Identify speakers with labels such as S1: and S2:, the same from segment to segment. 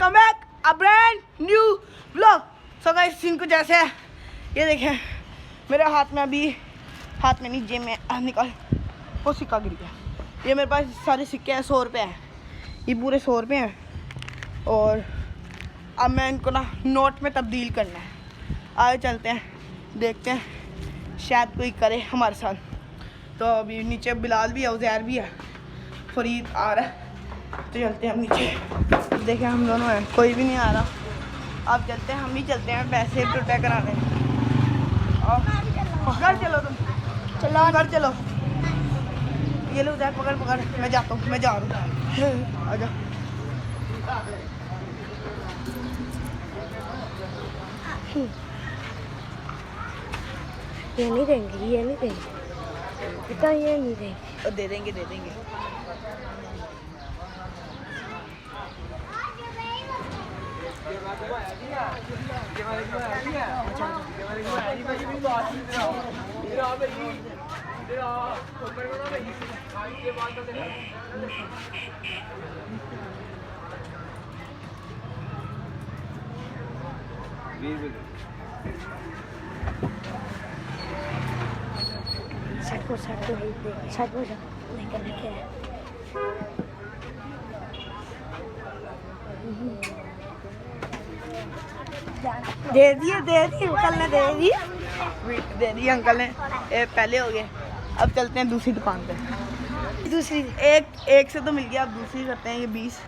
S1: Welcome back a brand new vlog. So guys scene कुछ ऐसे है, ये देखें मेरे हाथ में अभी हाथ में नहीं जेब में निकाल वो सिक्का गिर गया। ये मेरे पास सारे सिक्के हैं, 100 रुपये हैं, ये पूरे 100 रुपये हैं और अब मैं इनको ना नोट में तब्दील करना है। आगे चलते हैं, देखते हैं शायद कोई करे हमारे साथ। तो अभी नीचे बिलाल भी है, उज़ैर भी है, फरीद आ रहा है, तो चलते हैं हम नीचे। देखें हम दोनों हैं, कोई भी नहीं आ रहा। अब चलते हैं, हम ही चलते हैं पैसे टूटा कराने। घर चलो तुम, चलो घर चलो। ये लो उधर पकड़ पकड़, मैं जाता हूँ, मैं जा रहा हूँ। आजा
S2: ये नहीं देंगे, ये नहीं देंगे, इतना ये नहीं देंगे।
S1: दे देंगे दे देंगे।
S2: सट को नहीं करना क्या है।
S1: दे दिए अंकल ने, दे दिए अंकल ने। पहले हो गए, अब चलते हैं दूसरी दुकान पे। दूसरी एक से तो मिल गया, अब दूसरी करते हैं। ये 20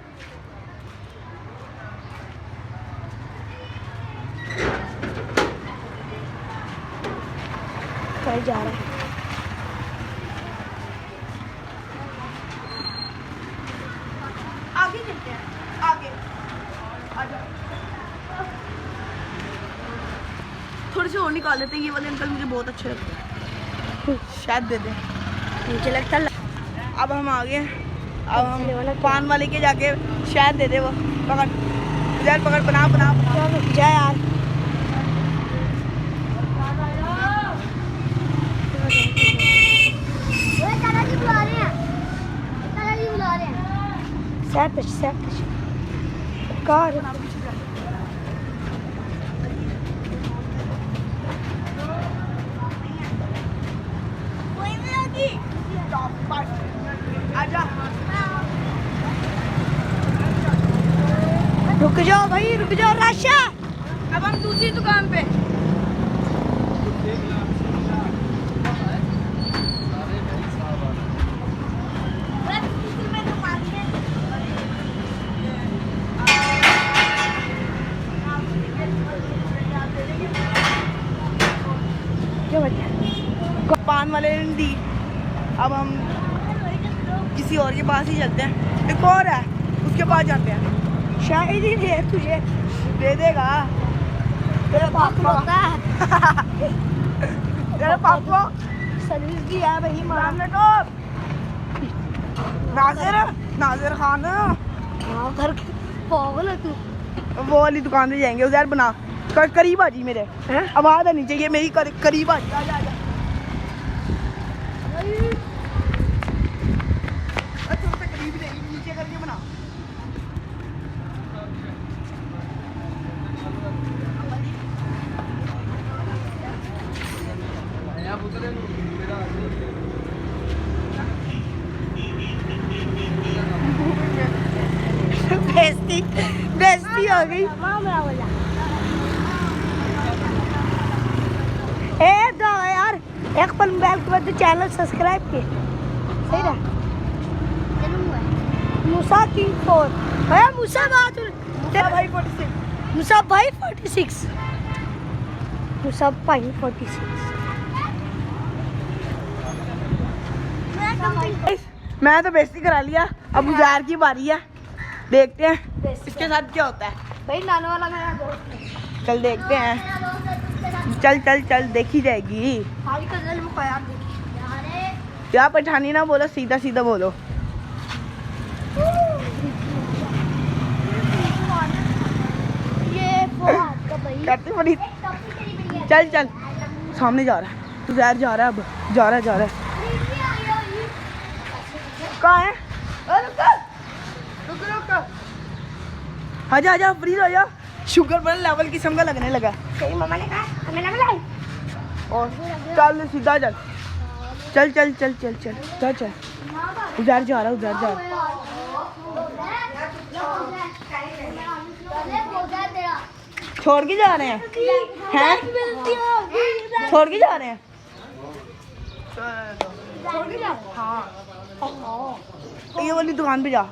S2: जा रहा है।
S1: आगे चलते हैं, आगे आजा। थोड़े से और निकाल लेते हैं। ये वाले अंकल मुझे बहुत अच्छे लगते हैं, शायद दे दें,
S2: मुझे लगता है।
S1: अब हम आ गए, अब हम पान वाले के जाके शायद दे दे। वो पकड़ इधर पकड़, बना
S2: जा यार। कार रुक जाओ भाई, रुक जाओ राशा।
S1: अब हम दूसरी दुकान पे। पान वाले ने दी, अब हम किसी और के पास ही चलते हैं। एक और है, उसके पास जाते हैं।
S2: शायद ही दे तुझे,
S1: दे देगा तेरे पापा। तेरे पापा
S2: सर्विस भी है भाई।
S1: नाजिर खान।
S2: हाँ घर पागल है तू।
S1: वो वाली दुकान पे जाएंगे, उधर बना करीब आ जी मेरे। आवाज आनी चाहिए मेरी, करीब आ जा। करीब नहीं, नीचे करके बना। बेइज्जती हो गई।
S2: ए दो यार, एक पल मोबाइल के बाद चैनल सब्सक्राइब किए। सही रहा। मूसा किंग 4 है। मूसा बात
S1: तेरा भाई 46।
S2: मूसा भाई 46। मूसा भाई 46।
S1: मैं तो बेइज्जती करा लिया, अब उज़ैर की बारी है। देखते हैं इसके साथ क्या होता है।
S2: भाई नानो वाला मेरा दोस्त है।
S1: चल देखते हैं, चल देखी जाएगी। क्या पठानी ना बोलो, सीधा सीधा बोलो। करती बड़ी। चल सामने जा रहा है, तू ज़ाहिर जा रहा है, अब जा रहा है। कहाँ है? रुक। आजा आजा फ्रीज हो जा। शुगर बड़ा लेवल किस्म का लगने लगा।
S2: सही मम्मा ने कहा हमें ना बुलाई।
S1: और चल सीधा चल चल चल चल चल चल चल चल उधर जा रहा उधर जा रहा। छोड़ के जा रहे हैं हैं छोड़ के जा रहे हैं हाँ ये वाली दुकान पे जा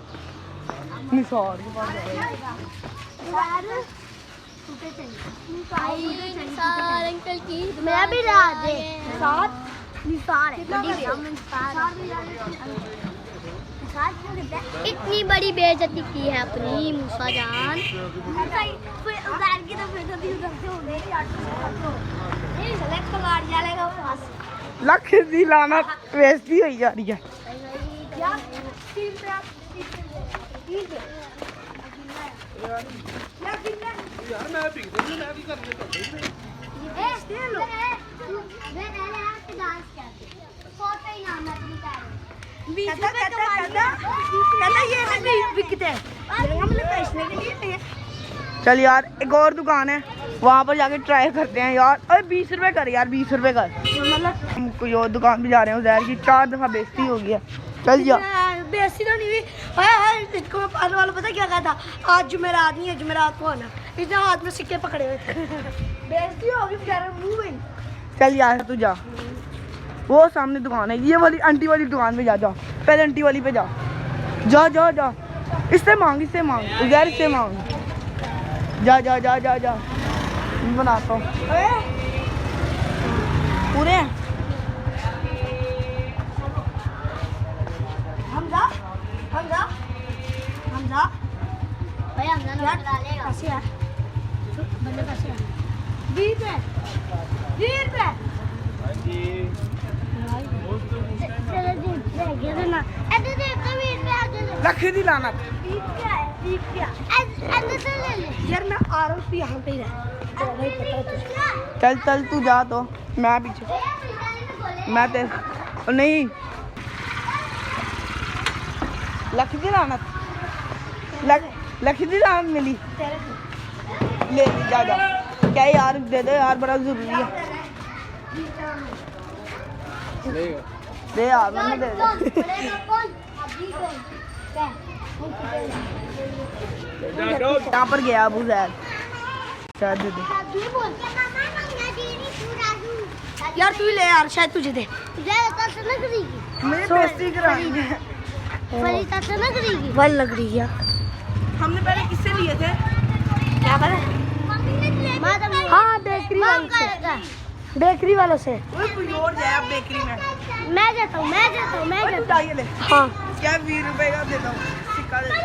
S1: निसार के पास
S2: अंकल की मैं भी रात है साथ निसार है इतनी बड़ी बेइज्जती की है अपनी मूसा जान।
S1: लख दी लाना बेइज्जती होई जा रही है। यार मैं भी करने तो चल यार एक और दुकान है वहाँ पर जाके ट्राई करते हैं यार। अरे 20 रुपए कर यार 20 रुपए कर। मतलब हम कोई और दुकान पे जा रहे हैं उधर की 4 दफा बेइज्जती हो गया। चल जा
S2: बेइज्जती तो नहीं हुई। इसको पागल वाला पता क्या कहा था आज जुमेरात नहीं है जुमेरात को आना इसने हाथ में सिक्के पकड़े हुए थे। बेइज्जती होगी बेचारे मुंह में।
S1: चल यार तू जा वो सामने दुकान है ये वाली आंटी वाली दुकान पे जा जा पहले आंटी वाली पे जा जा जा जा इससे मांग उधर इससे मांग जा जा जा जा जा बनाता हूँ पूरे हैं
S2: हमजा हमजा हमजा भाई हमजा नोट डालेगा कैसे यार बंदे कैसे यार 20 रुपए 20 रुपए
S1: लख दी लाना
S2: यार मैं आ रहा हूँ यहाँ पे ही
S1: चल चल तू जा तो मैं पीछे मैं तेरे नहीं लख दी लाना लख दी लाना मिली ले जा जा क्या यार दे दो यार बड़ा जरूरी है दे यार मैंने दे दे यहाँ पर गया अबू जैद शायद दे दे
S2: यार तू ही ले यार शायद तुझे दे
S1: मेरी बेइज्जती करानी है
S2: वल लग रही है
S1: हमने पहले किससे लिए थे
S2: क्या पता हाँ बेकरी वालों से
S1: ओए कोई और जाए आप बेकरी में
S2: मैं जाता हूँ
S1: ये ले
S2: हाँ
S1: क्या 20 रुपए का देता हूँ सिक्का दे दो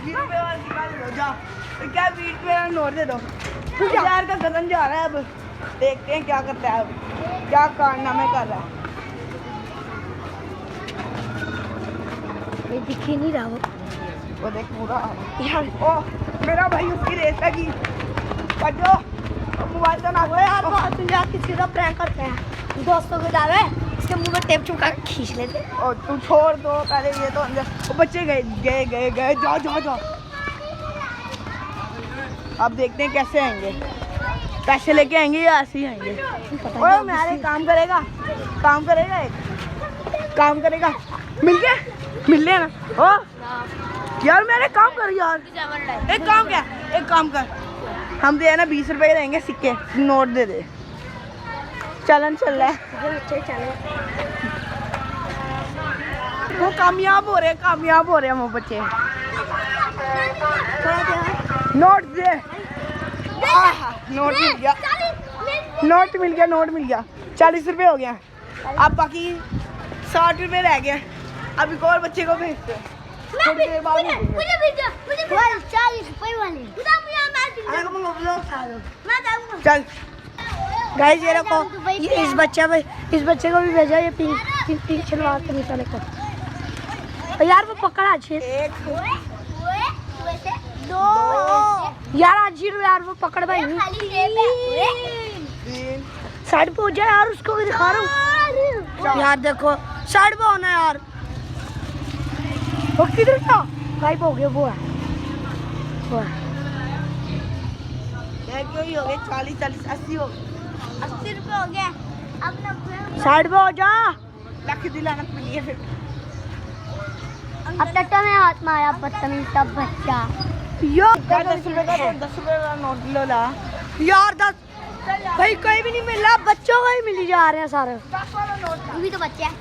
S1: 20 रुपए वाला सिक्का दे दो जा तो क्या 20 रुपए का नोट दे दो यार का गगन जा रहा है अब देखते हैं क्या करता है अब क्या कारनामे कर रहा है
S2: ये दिख ही नहीं रहा
S1: वो देख पूरा यार ओ मेरा भाई उसकी रेस लगी बजो मोबाइल तो ना
S2: यार तू यार किसी का प्रैंक करते हैं दोस्तों को जावे इसके मुंह में टेप चुका के खींच लेते
S1: और तू छोड़ दो पहले ये तो अंदर वो बच्चे गए जा जा जा अब देखते हैं कैसे आएंगे पैसे लेके आएंगे या ऐसे ही आएंगे ओए मेरे काम करेगा एक काम करेगा मिल ले ना ओ यार मेरे काम कर यार एक काम कर हम दे ना 20 रुपए देंगे सिक्के नोट दे दे चलन चल रहा है वो कामयाब हो रहे हैं वो बच्चे नोट दे नोट मिल गया 40 रुपए हो गया अब बाकी 60 रुपए रह गए अब एक और बच्चे को भेजते हैं थोड़ी देर बाद चल
S2: गाइस ये रखो ये इस बच्चे को भी भेजा ये पिंक शलवार कमीज वाले को यार वो पकड़ा अच्छे यार आज यार वो पकड़ भाई साइड पे हो जाए यार उसको दिखा रहा हूँ यार देखो साइड पे होना यार वो किधर था गायब हो गया वो है
S1: क्यों ही हो गए 40 40 80 हो
S2: 80 रुपए हो गए। अब 90
S1: साइड पे हो जा। लख दिलाना मिली है फिर।
S2: अब टट्टा में हाथ मारा बदतमीज का बच्चा।
S1: यो 10 रुपए का 10 रुपए का नोट लो ला यार 10 भाई कोई भी नहीं मिल रहा बच्चों को ही मिली जा रहे हैं सारे
S2: 10 वाला नोट था। भी तो बच्चे हैं।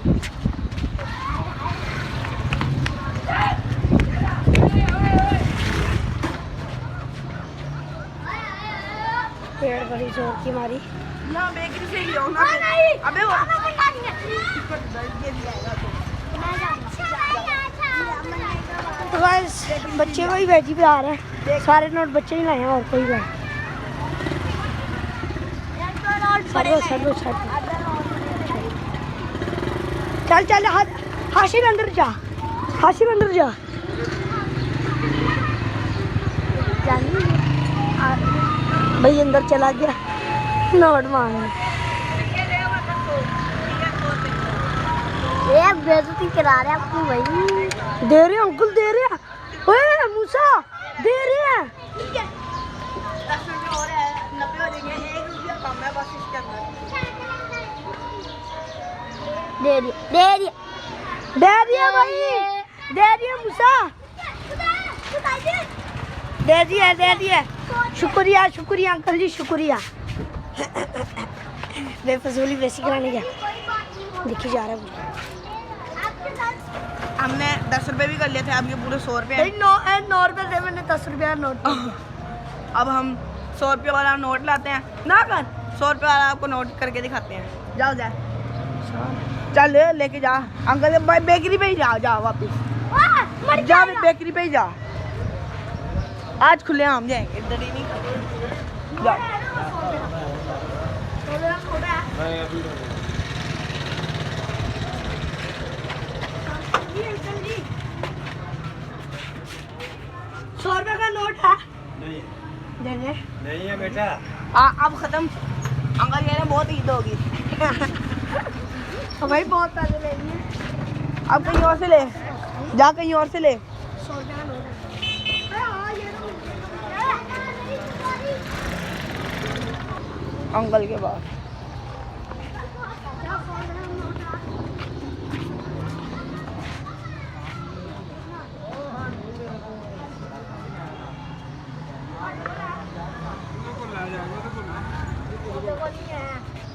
S1: पेड़ बड़ी जोर की मारी ना बेकरी से लियो ना अबे वो तो गाइस बच्चे को ही वेजी पे आ रहे हैं सारे नोट बच्चे ही लाए हैं और कोई लाए चल चल हाशिम अंदर जा हाशिम अंदर जा भाई अंदर चला गया नोट मांगने
S2: ये बेइज्जती करा रहे हैं अपनी भाई।
S1: दे रहे हैं अंकल दे रहे हैं ओए मूसा दे रहे हैं 10 रुपए और है 90 हो जाएंगे 1 रुपया कम है बस इसके अंदर
S2: दे दिया
S1: भाई दे दिया मूसा दे दिया शुक्रिया शुक्रिया अंकल जी शुक्रिया बेफजूली बेसी कराने गया देखी जा रहा है हमने 10 रुपए भी कर लिए थे अब ये पूरे 100 रुपए 9 रुपए थे मैंने 10 रुपया नोट अब हम 100 रुपये वाला नोट लाते हैं ना कर 100 रुपये वाला आपको नोट करके दिखाते हैं जाओ जा चल लेके जा अंकल भाई बेकरी पे ही जा वापिस जा बेकरी पे ही जा आज खुले आम जाएंगे इधर ही नहीं जाओ सौ रुपए का नोट है
S3: नहीं है बेटा
S1: अब खत्म अंकल कह रहे बहुत ईद होगी भाई बहुत पैसे ले लिए अब कहीं और से ले जा कहीं और से ले
S2: 100 रुपए का नोट
S1: अंकल के बाद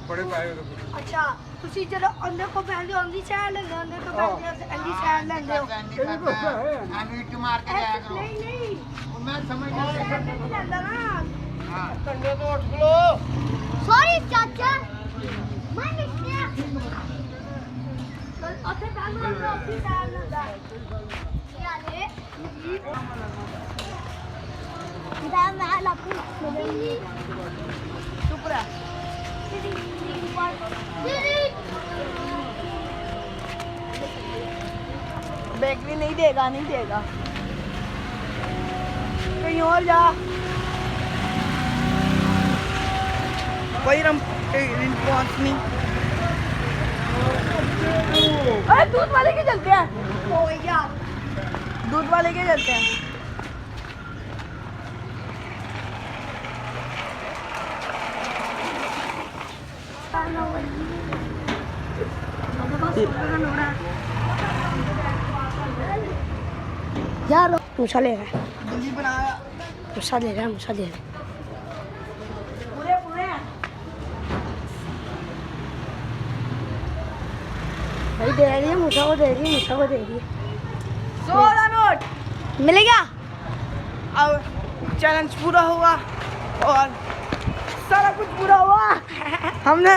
S3: बड़े पाए
S1: अच्छा ਤੁਸੀਂ ਜਦੋਂ ਅੰਦਰ ਕੋ ਪੈਂਦੇ ਹੁੰਦੀ ਸਾਈਡ ਲੈਂਦੇ ਅੰਦਰ ਕੋ ਪੈਂਦੇ ਅੰਦੀ ਸਾਈਡ ਲੈਂਦੇ ਹੋ
S3: ਐਨੂੰ ਇੱਟ ਮਾਰ ਕੇ ਜਾਇਆ ਕਰੋ
S1: ਨਹੀਂ ਨਹੀਂ
S3: ਉਹ ਮੈਂ ਸਮਝ ਨਹੀਂ
S1: ਲੈਂਦਾ ਨਾ
S3: ਹਾਂ ਕੰਡੇ ਤੋਂ ਉੱਠ ਖਲੋ
S2: सॉरी चाचा मैं नहीं
S1: ਉੱਥੇ ਪੈਂਦੇ ਅੰਦਰ ਉੱਥੇ ਸਾਈਡ ਲੈਂਦਾ
S2: यारे मैं लापू
S1: ਚੁੱਪ ਰਹਿ बेकरी नहीं देगा कहीं और जा कोई रिस्पॉन्स नहीं अरे दूध वाले के चलते हैं ओ यार दूध वाले के चलते हैं यार मूसा ले रहा है मूसा ले रहा है पूरे भाई दे रही है मूसा को दे रही है 100 का नोट मिलेगा अब चैलेंज पूरा हुआ और सारा कुछ पूरा हुआ हमने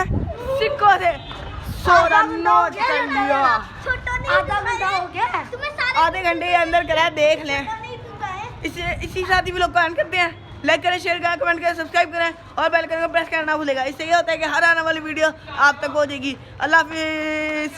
S1: सिक्कों से 100 का नोट कर लिया आधा घंटा हो गया आधे घंटे के अंदर करा देख लें इसी साथ ही लोग कमेंट करते हैं लाइक करें शेयर करें कमेंट करें सब्सक्राइब करें और बेल आइकन को प्रेस करना ना भूलेगा इससे ये होता है कि हर आने वाली वीडियो आप तक पहुंचेगी अल्लाह हाफिज़।